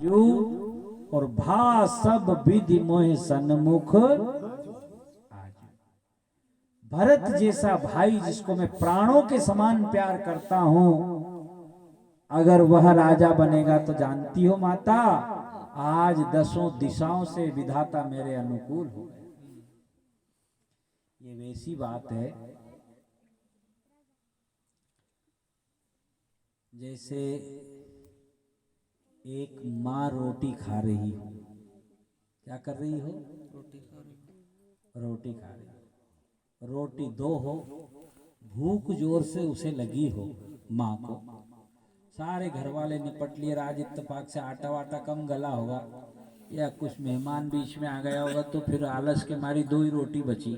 आजू और भा सब विधि मोह सन्मुख आजू। भरत जैसा भाई जिसको मैं प्राणों के समान प्यार करता हूं, अगर वह राजा बनेगा तो जानती हो माता, आज 10 दिशाओं से विधाता मेरे अनुकूल हो गए। ये वैसी बात है जैसे एक माँ रोटी खा रही हो। क्या कर रही हो? रोटी खा रही हो। रोटी दो हो, भूख जोर से उसे लगी हो माँ को, सारे घर वाले निपट लिए, राज इत्तेफाक से आटा वाटा कम गला होगा या कुछ मेहमान बीच में आ गया होगा, तो फिर आलस के मारी 2 ही रोटी बची।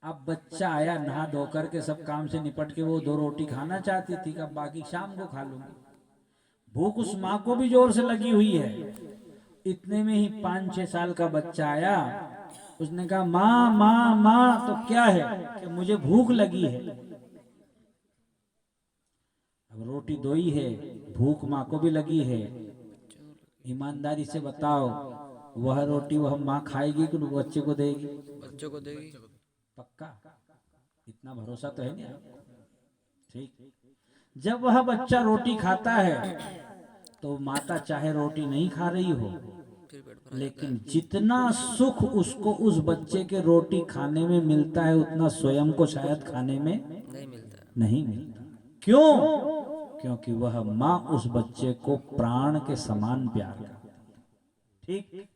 अब बच्चा आया, नहा धोकर के सब काम से निपट के वो 2 रोटी खाना चाहती थी, अब बाकी शाम को खा लूंगी। भूख उस माँ को भी जोर से लगी हुई है। इतने में ही 5-6 साल का बच्चा आया, उसने कहा माँ माँ माँ, तो क्या है कि मुझे भूख लगी है। अब रोटी 2 ही है, भूख माँ को भी लगी है। ईमानदारी से बताओ, वह रोटी वह माँ खाएगी कि बच्चे को देगी? बच्चों को देगी। पक्का? इतना भरोसा तो है नहीं आपको? ठीक। जब वह बच्चा रोटी खाता है तो माता चाहे रोटी नहीं खा रही हो, लेकिन जितना सुख उसको उस बच्चे के रोटी खाने में मिलता है, उतना स्वयं को शायद खाने में नहीं मिलता। क्यों? क्योंकि वह माँ उस बच्चे को प्राण के समान प्यार करती है। ठीक।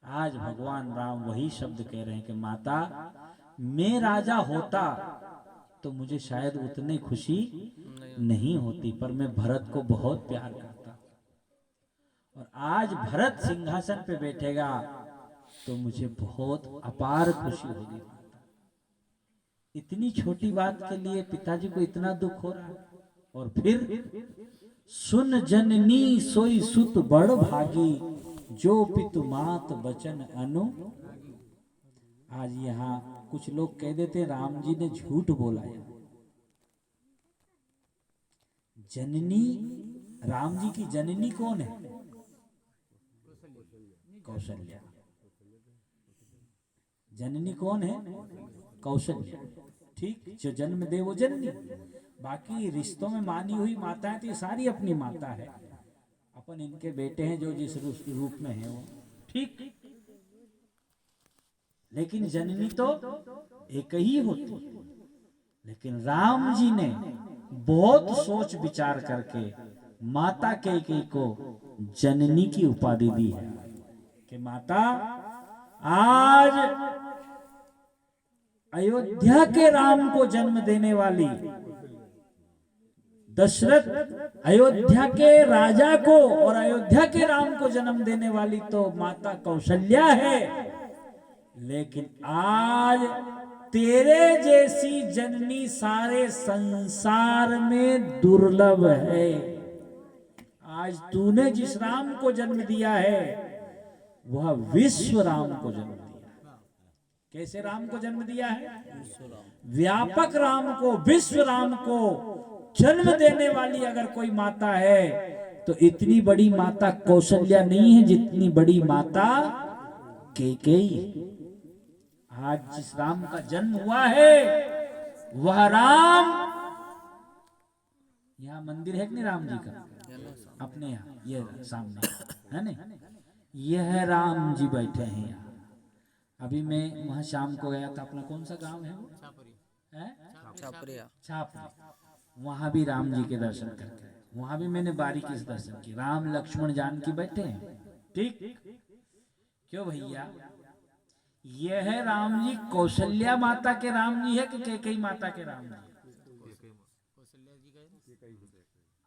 आज भगवान राम वही शब्द कह रहे हैं कि माता, मैं राजा होता तो मुझे शायद उतनी खुशी नहीं होती, पर मैं भरत को बहुत प्यार करता, और आज भरत सिंहासन पे बैठेगा तो मुझे बहुत अपार खुशी होगी। इतनी छोटी बात के लिए पिताजी को इतना दुख हो रहा है। और फिर सुन जननी सोई सुत बड़ भागी, जो पितु मात बचन अनु। आज यहाँ कुछ लोग कह देते राम जी ने झूठ बोला है। जननी, राम जी की जननी कौन है? कौशल्या। जननी कौन है? कौशल्या। ठीक, जो जन्म दे वो जननी। बाकी रिश्तों में मानी हुई माता है तो ये सारी अपनी माता है, अपन इनके बेटे हैं जो जिस रूप में है वो। ठीक, लेकिन जननी तो एक ही होती है। लेकिन राम जी ने बहुत सोच विचार करके माता कैकेयी को जननी की उपाधि दी है कि माता, आज अयोध्या के राम को जन्म देने वाली, दशरथ अयोध्या के राजा को और अयोध्या के राम को जन्म देने वाली तो माता कौशल्या है, लेकिन आज तेरे जैसी जननी सारे संसार में दुर्लभ है। आज तूने जिस राम को जन्म दिया है वह विश्व राम को जन्म दिया। कैसे राम को जन्म दिया है? व्यापक राम को, विश्व राम को जन्म देने वाली अगर कोई माता है तो इतनी बड़ी माता कौशल्या नहीं है जितनी बड़ी माता कैकेयी। आज जिस राम का जन्म हुआ है वह राम, यहाँ मंदिर है कि नहीं राम जी का? अपने यहाँ ये सामने है ना, यह राम जी बैठे हैं यहाँ। अभी मैं वहां शाम को गया था, अपना कौन सा गांव है वो? छापरी। वहां भी राम जी के दर्शन करके, वहां भी मैंने बारीकी से दर्शन किए। राम लक्ष्मण जानकी बैठे हैं। ठीक, क्यों भैया? यह राम जी कौशल्या माता के राम जी है कि कैकेयी माता के राम जी?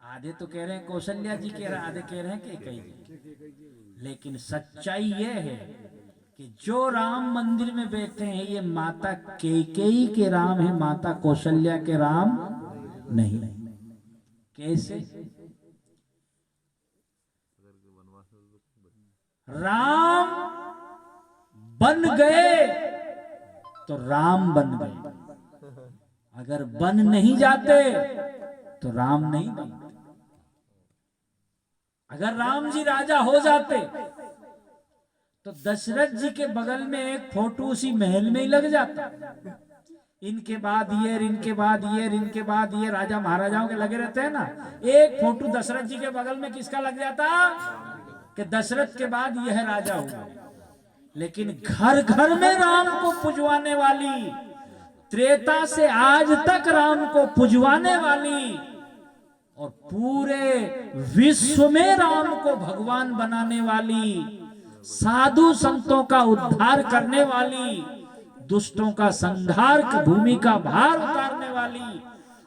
आधे तो कह रहे हैं कौशल्या जी के, आधे कह रहे हैं कैकेयी जी। लेकिन सच्चाई यह है कि जो राम मंदिर में बैठे हैं ये माता कैकेयी के राम है, माता कौशल्या के राम नहीं। कैसे? राम बन गए तो राम बन गए, अगर बन नहीं जाते तो राम नहीं बनते। अगर राम जी राजा हो जाते तो दशरथ जी के बगल में एक फोटो उसी महल में ही लग जाता। इनके बाद ये, इनके बाद ये, इनके बाद ये राजा महाराजाओं के लगे रहते हैं ना, एक फोटो दशरथ जी के बगल में किसका लग जाता कि दशरथ के बाद यह राजा हुआ। लेकिन घर घर में राम को पुजवाने वाली, त्रेता से आज तक राम को पुजवाने वाली और पूरे विश्व में राम को भगवान बनाने वाली, साधु संतों का उद्धार करने वाली, दुष्टों का संहार की भूमि का भार उतारने वाली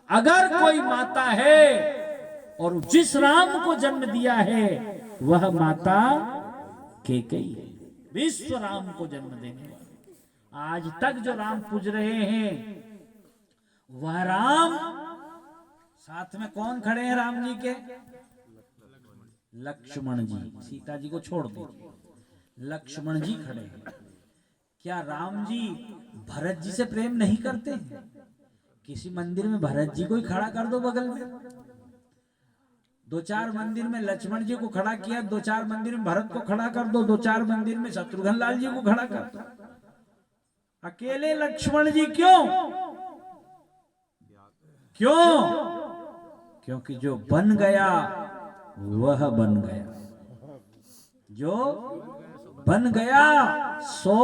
अगर कोई माता है और जिस राम को जन्म दिया है वह माता कैकेयी है, विश्व राम को जन्म देने वाली। आज तक जो राम पूज रहे हैं वह राम, साथ में कौन खड़े हैं राम जी के? लक्ष्मण जी। सीता जी को छोड़ दो, लक्ष्मण जी खड़े हैं। क्या राम जी भरत जी से प्रेम नहीं करते? किसी मंदिर में भरत जी को ही खड़ा कर दो बगल में, दो चार मंदिर में लक्ष्मण जी को खड़ा किया, दो चार मंदिर में भरत को खड़ा कर दो, दो चार मंदिर में शत्रुघ्न लाल जी को खड़ा कर दो। अकेले लक्ष्मण जी क्यों? क्यों? क्योंकि जो बन गया वह बन गया, जो बन गया सो